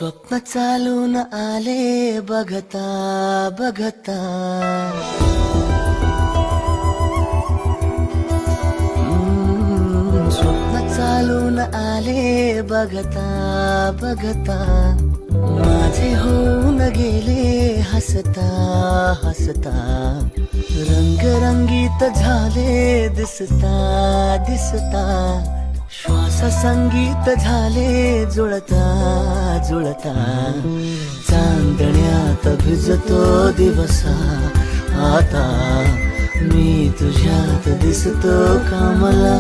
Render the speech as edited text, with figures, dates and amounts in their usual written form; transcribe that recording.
स्वप्न चालून आले बघता बघता, स्वप्न चालून आले बघता बघता, माझे होऊन गेले हसता हसता, रंगरंगीत झाले दिसता दिसता, श्वास संगीत झाले जुळता जुळता, चांदण्यात भिजतो दिवसा आता, मी तुझ्यात दिसतो कमला.